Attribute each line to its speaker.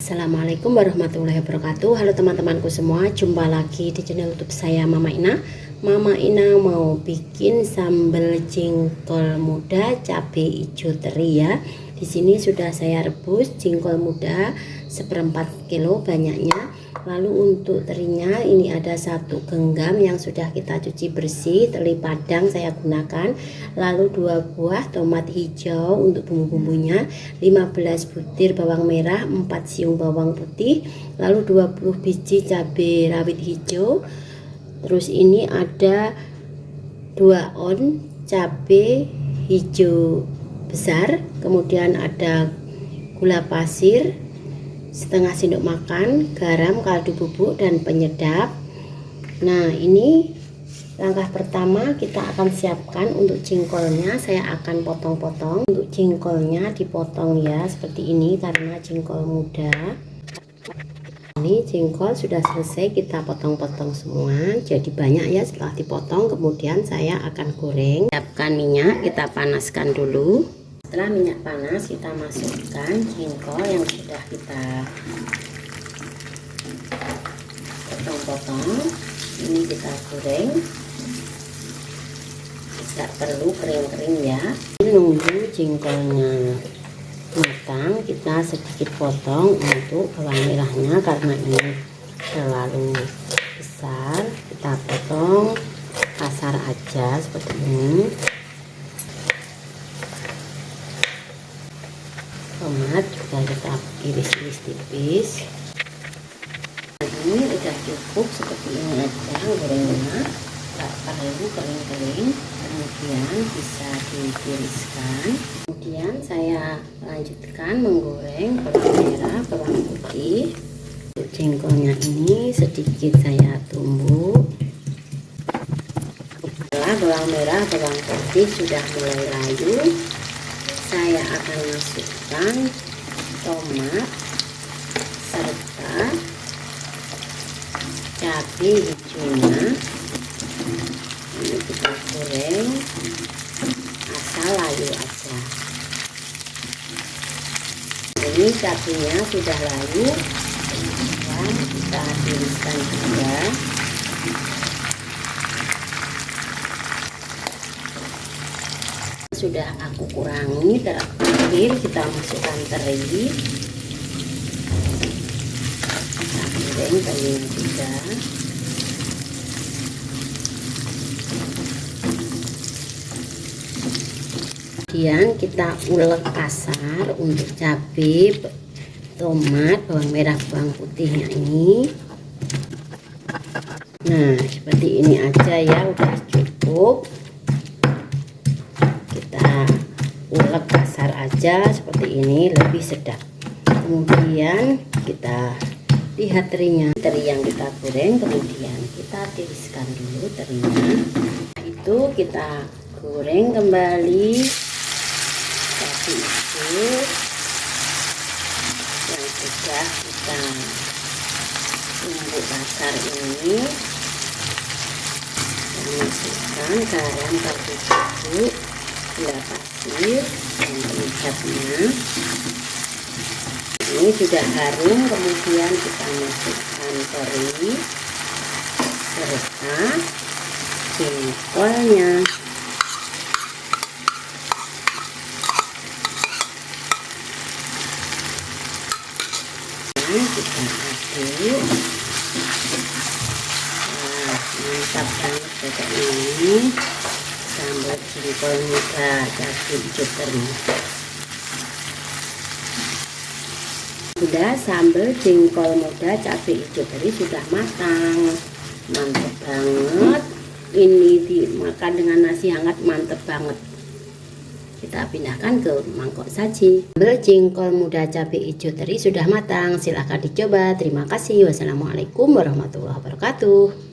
Speaker 1: Assalamualaikum warahmatullahi wabarakatuh. Halo teman-temanku semua, jumpa lagi di channel YouTube saya Mama Ina. Mama Ina mau bikin sambal jengkol muda cabai hijau teri ya. Di sini sudah saya rebus jengkol muda 1/4 kilo banyaknya. Lalu untuk terinya ini ada 1 genggam yang sudah kita cuci bersih, teri padang saya gunakan. Lalu 2 buah tomat hijau untuk bumbu-bumbunya, 15 butir bawang merah, 4 siung bawang putih, lalu 20 biji cabai rawit hijau. Terus ini ada 2 on cabai hijau besar, kemudian ada gula pasir setengah sendok makan, garam, kaldu bubuk, dan penyedap. Nah, ini langkah pertama kita akan siapkan untuk jengkolnya. Saya akan potong-potong. Untuk jengkolnya dipotong ya seperti ini karena jengkol muda. Ini jengkol sudah selesai kita potong-potong semua, jadi banyak ya. Setelah dipotong kemudian saya akan goreng. Siapkan minyak, kita panaskan dulu. Setelah minyak panas kita masukkan jengkol yang sudah kita potong-potong. Ini kita goreng, tidak perlu kering-kering ya. Nunggu jengkolnya matang, kita sedikit potong untuk bawang merahnya karena ini terlalu besar, kita potong kasar aja seperti ini. Tomat juga kita iris-iris tipis. Ini udah cukup seperti ini aja gorengnya, tak perlu kering-kering. Kemudian bisa ditiriskan. Kemudian saya lanjutkan menggoreng bawang merah, bawang putih. Untuk jengkolnya ini sedikit saya tumbuk. Setelah bawang merah, bawang putih sudah mulai layu, saya akan masukkan tomat serta cabai hijaunya. Ini kita goreng asal layu aja. Ini cabainya sudah layu, dan kita tiriskan juga. Sudah aku kurangi, terakhir kita masukkan teri. Kita goreng terinya juga. Kemudian kita ulek kasar untuk cabai, tomat, bawang merah, bawang putihnya ini. Nah, seperti ini aja ya, udah cukup. Kita ulek kasar aja seperti ini, lebih sedap. Kemudian kita lihat terinya, teri yang kita goreng, kemudian kita tiriskan dulu terinya. Itu kita goreng kembali cabai hijau yang sudah kita tumbuk kasar ini. Masukkan garam, kaldu bubuk, gula pasir, dan penyedapnya. Ini sudah harum, kemudian kita masukkan teri serta jengkolnya. Dan kita aduk. Wah, mantap banget kayak ini sambal jengkol muda cabai hijau teri. Sudah sambal jengkol muda cabai hijau teri sudah matang, mantep banget. Ini dimakan dengan nasi hangat, mantep banget. Kita pindahkan ke mangkok saji. Sambal jengkol muda cabai hijau teri sudah matang, silahkan dicoba. Terima kasih. Wassalamualaikum warahmatullahi wabarakatuh.